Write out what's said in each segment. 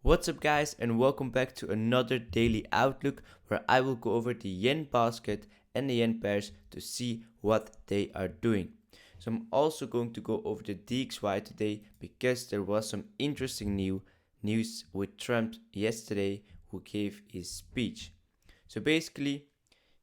What's up guys, and welcome back to another daily outlook where I will go over the yen basket and the yen pairs to see what they are doing. So I'm also going to go over the DXY today because there was some interesting news with Trump yesterday who gave his speech. So basically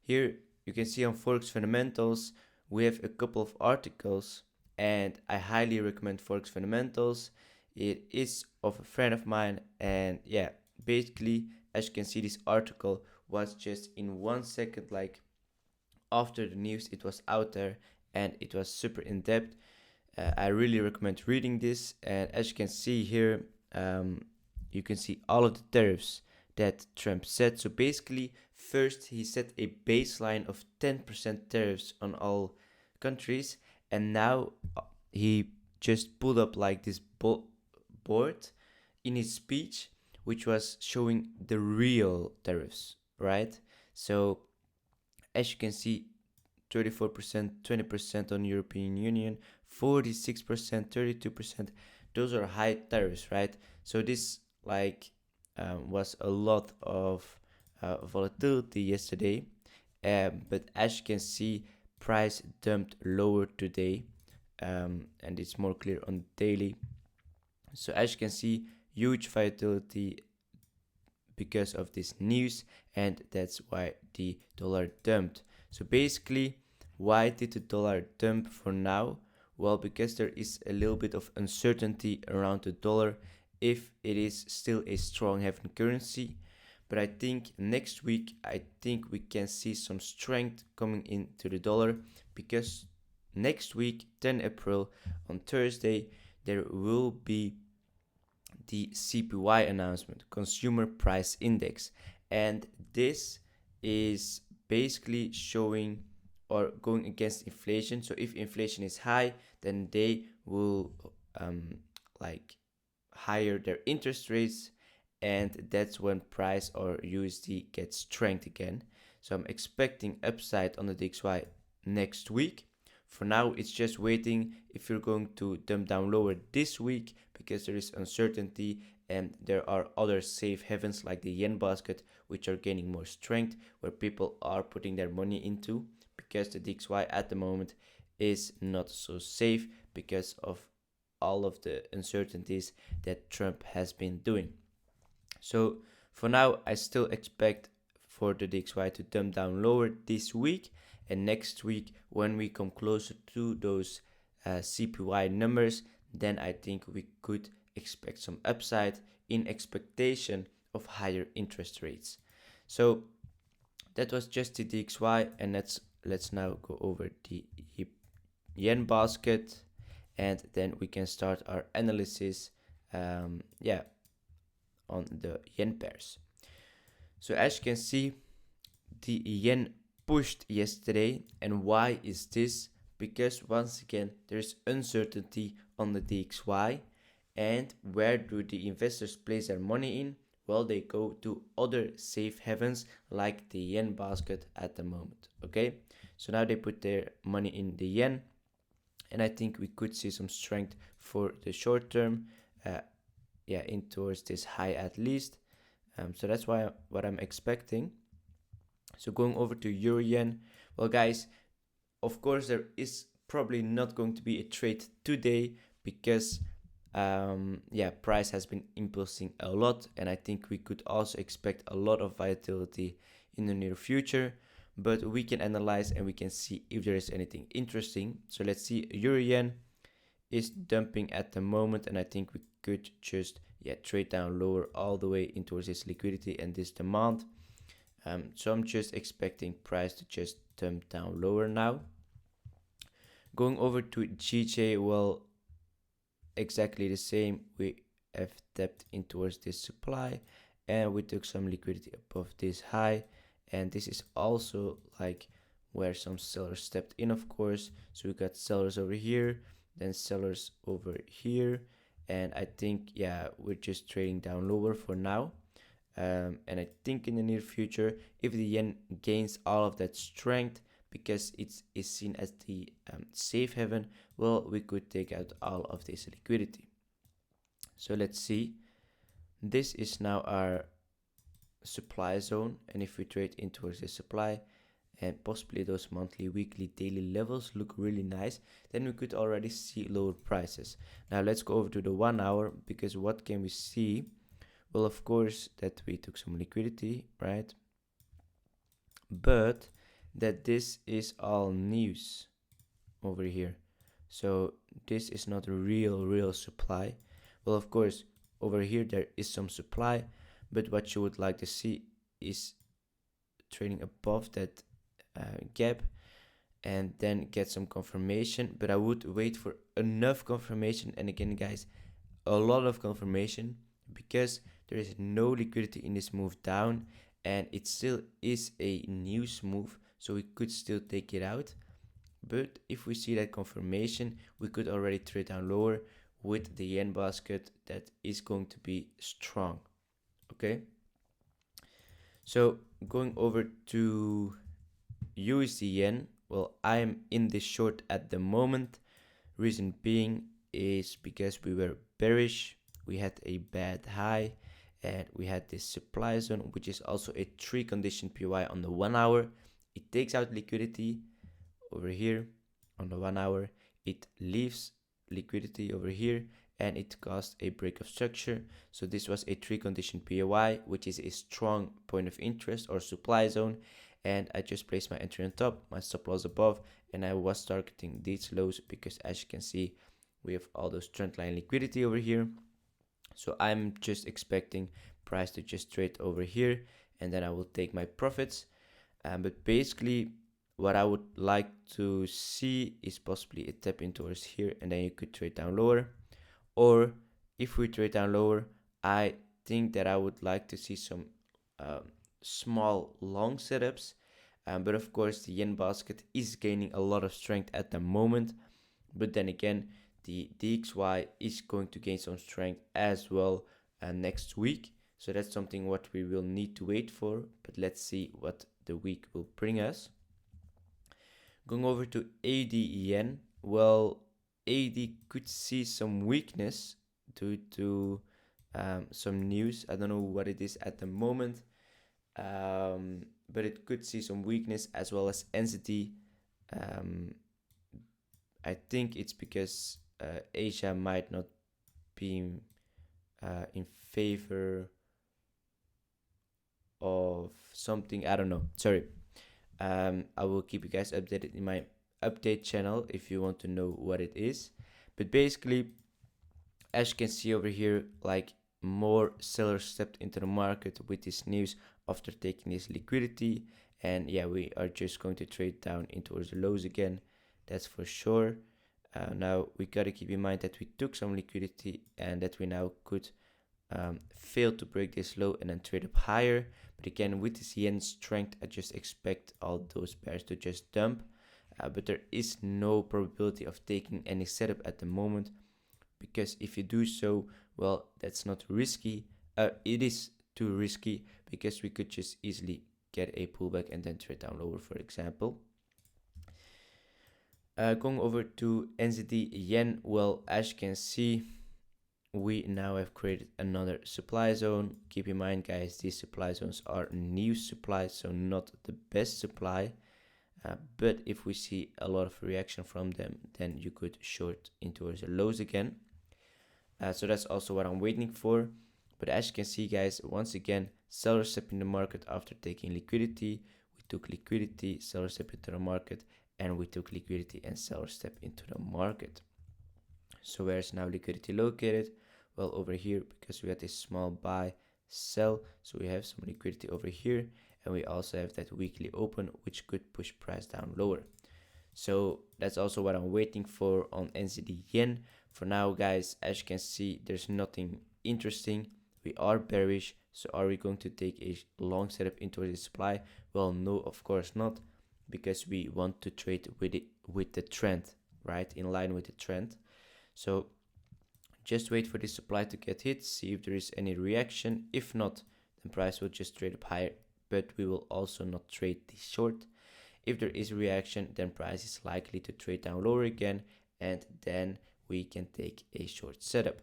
here you can see on Forex Fundamentals we have a couple of articles, and I highly recommend Forex Fundamentals. It is of a friend of mine, and yeah, basically as you can see, this article was just in 1 second, like after the news it was out there, and it was super in depth. I really recommend reading this, and as you can see here, you can see all of the tariffs that Trump said. So basically, first he set a baseline of 10% tariffs on all countries, and now he just pulled up like this board in his speech, which was showing the real tariffs, right? So as you can see, 34%, 20% on European Union, 46%, 32%. Those are high tariffs, right? So this was a lot of volatility yesterday, but as you can see, price dumped lower today, and it's more clear on daily. So as you can see, huge volatility because of this news, and that's why the dollar dumped. So basically, why did the dollar dump for now? Well, because there is a little bit of uncertainty around the dollar if it is still a strong haven currency. But I think next week, we can see some strength coming into the dollar, because next week, 10 April, on Thursday, there will be the CPY announcement, Consumer Price Index, and this is basically showing or going against inflation. So if inflation is high, then they will higher their interest rates, and that's when price or USD gets strength again. So I'm expecting upside on the DXY next week. For now, it's just waiting if you're going to dump down lower this week, because there is uncertainty and there are other safe havens like the yen basket, which are gaining more strength, where people are putting their money into, because the DXY at the moment is not so safe because of all of the uncertainties that Trump has been doing. So for now, I still expect for the DXY to dump down lower this week, and next week when we come closer to those CPY numbers, then I think we could expect some upside in expectation of higher interest rates. So that was just the DXY, and let's now go over the yen basket, and then we can start our analysis on the yen pairs. So as you can see, the yen pushed yesterday, and why is this? Because once again there's uncertainty on the DXY, and where do the investors place their money in? Well, they go to other safe havens like the yen basket at the moment. Okay, so now they put their money in the yen, and I think we could see some strength for the short term, in towards this high at least. So that's what I'm expecting. So going over to euro yen, well guys, of course there is probably not going to be a trade today, because price has been impulsing a lot, and I think we could also expect a lot of volatility in the near future. But we can analyze and we can see if there is anything interesting. So let's see, euro yen is dumping at the moment, and I think we could just trade down lower all the way in towards this liquidity and this demand. So I'm just expecting price to just dump down lower now. Going over to GJ, well, exactly the same. We have tapped in towards this supply, and we took some liquidity above this high, and this is also like where some sellers stepped in, of course. So we got sellers over here, then sellers over here, and I think we're just trading down lower for now. And I think in the near future, if the yen gains all of that strength, because it is seen as the safe haven, well, we could take out all of this liquidity. So let's see. This is now our supply zone, and if we trade in towards the supply and possibly those monthly, weekly, daily levels look really nice, then we could already see lower prices. Now let's go over to the 1 hour, because what can we see? Well, of course, that we took some liquidity, right? But that this is all news over here. So this is not a real supply. Well, of course, over here there is some supply, but what you would like to see is trading above that gap and then get some confirmation. But I would wait for enough confirmation, and again guys, a lot of confirmation, because there is no liquidity in this move down, and it still is a news move, so we could still take it out. But if we see that confirmation, we could already trade down lower with the yen basket that is going to be strong. Okay, so going over to USD yen, well, I am in this short at the moment. Reason being is because we were bearish, we had a bad high, and we had this supply zone, which is also a 3 condition PY on the 1 hour. It takes out liquidity over here on the 1 hour, it leaves liquidity over here, and it caused a break of structure. So this was a 3 condition PY, which is a strong point of interest or supply zone, and I just placed my entry on top, my stop loss above, and I was targeting these lows because, as you can see, we have all those trend line liquidity over here. So I'm just expecting price to just trade over here, and then I will take my profits. But basically what I would like to see is possibly a tap in towards here, and then you could trade down lower. Or if we trade down lower, I think that I would like to see some small long setups. But of course the yen basket is gaining a lot of strength at the moment, but then again the DXY is going to gain some strength as well next week. So that's something what we will need to wait for, but let's see what the week will bring us. Going over to AUD yen, well, AUD could see some weakness due to some news. I don't know what it is at the moment, but it could see some weakness, as well as NZD. I think it's because Asia might not be in favor of something. I don't know. Sorry. I will keep you guys updated in my update channel if you want to know what it is. But basically, as you can see over here, like, more sellers stepped into the market with this news after taking this liquidity, and yeah, we are just going to trade down into towards the lows again, that's for sure. Now we got to keep in mind that we took some liquidity and that we now could fail to break this low and then trade up higher. But again, with this yen strength, I just expect all those pairs to just dump, but there is no probability of taking any setup at the moment, because if you do so, well, that's not risky. It is too risky, because we could just easily get a pullback and then trade down lower, for example. Going over to NZD yen, well, as you can see, we now have created another supply zone. Keep in mind, guys, these supply zones are new supplies, so not the best supply. But if we see a lot of reaction from them, then you could short in towards the lows again. So that's also what I'm waiting for. But as you can see, guys, once again, sellers step in the market after taking liquidity. We took liquidity, sellers step into the market, and we took liquidity and sellers step into the market. So where is now liquidity located? Well, over here, because we had this small buy sell, so we have some liquidity over here, and we also have that weekly open, which could push price down lower. So that's also what I'm waiting for on NZD yen. For now, guys, as you can see, there's nothing interesting. We are bearish, so are we going to take a long setup into the supply? Well, no, of course not, because we want to trade with the trend, right, in line with the trend. So just wait for this supply to get hit, see if there is any reaction. If not, then price will just trade up higher, but we will also not trade this short. If there is reaction, then price is likely to trade down lower again, and then we can take a short setup.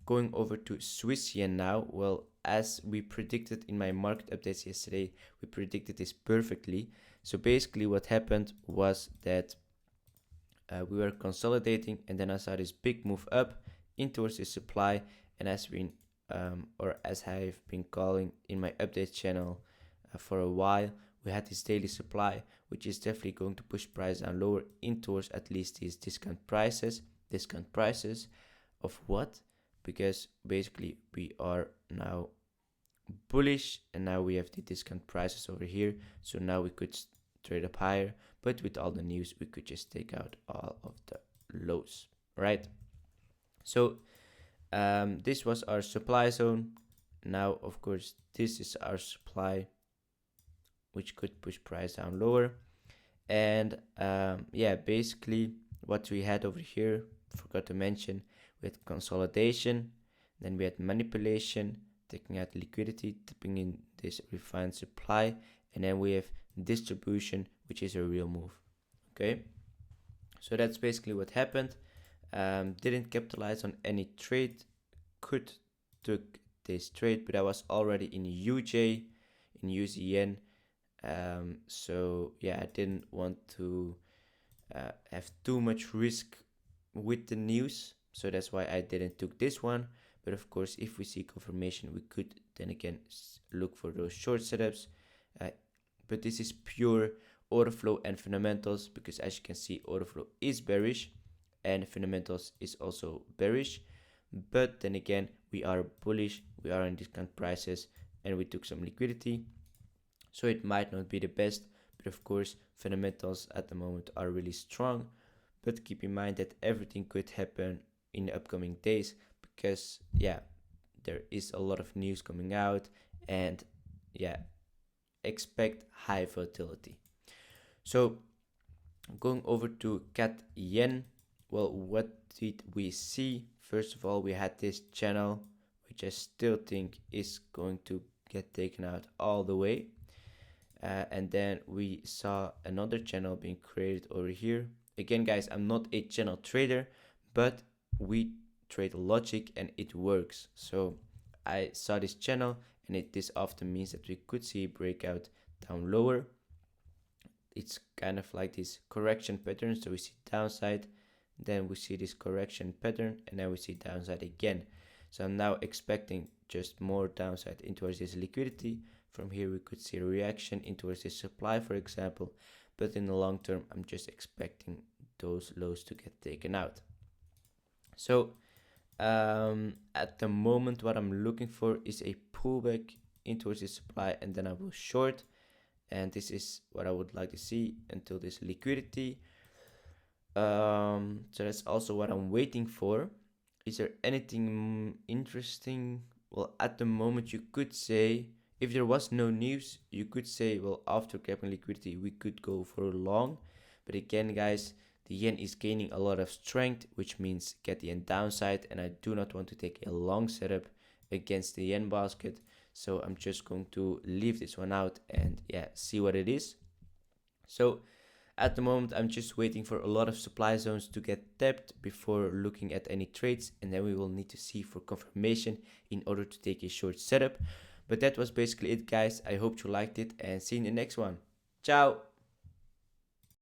Going over to Swiss yen now. Well, as we predicted in my market updates yesterday, we predicted this perfectly. So basically what happened was that we were consolidating, and then I saw this big move up in towards the supply, and as I've been calling in my update channel for a while, we had this daily supply, which is definitely going to push price down lower in towards at least these discount prices. Discount prices of what? Because basically we are now bullish, and now we have the discount prices over here, so now we could trade up higher, but with all the news we could just take out all of the lows, right? So this was our supply zone. Now of course this is our supply, which could push price down lower. And yeah, basically what we had over here, forgot to mention, we had consolidation, then we had manipulation, taking out liquidity, tipping in this refined supply, and then we have distribution, which is a real move. Okay, so that's basically what happened. Didn't capitalize on any trade, could took this trade, but I was already in UJ, in USD so yeah, I didn't want to have too much risk with the news, so that's why I didn't took this one. But of course, if we see confirmation, we could then again look for those short setups. But this is pure order flow and fundamentals, because as you can see, order flow is bearish and fundamentals is also bearish. But then again, we are bullish, we are in discount prices, and we took some liquidity, so it might not be the best. But of course, fundamentals at the moment are really strong. But keep in mind that everything could happen in the upcoming days, because yeah, there is a lot of news coming out, and yeah, expect high volatility. So going over to CAD yen, well, what did we see? First of all, we had this channel, which I still think is going to get taken out all the way. And then we saw another channel being created over here. Again, guys, I'm not a channel trader, but we trade logic and it works. So I saw this channel, and this often means that we could see a breakout down lower. It's kind of like this correction pattern. So we see downside, then we see this correction pattern, and then we see downside again. So I'm now expecting just more downside in towards this liquidity. From here we could see a reaction in towards this supply, for example, but in the long term I'm just expecting those lows to get taken out. So at the moment what I'm looking for is a pullback in towards this supply, and then I will short, and this is what I would like to see until this liquidity. So that's also what I'm waiting for. Is there anything interesting? Well, at the moment you could say, if there was no news, you could say, well, after capping liquidity, we could go for a long. But again, guys, the yen is gaining a lot of strength, which means get the yen downside, and I do not want to take a long setup against the yen basket. So I'm just going to leave this one out and yeah, see what it is. So at the moment, I'm just waiting for a lot of supply zones to get tapped before looking at any trades, and then we will need to see for confirmation in order to take a short setup. But that was basically it, guys. I hope you liked it, and see you in the next one. Ciao!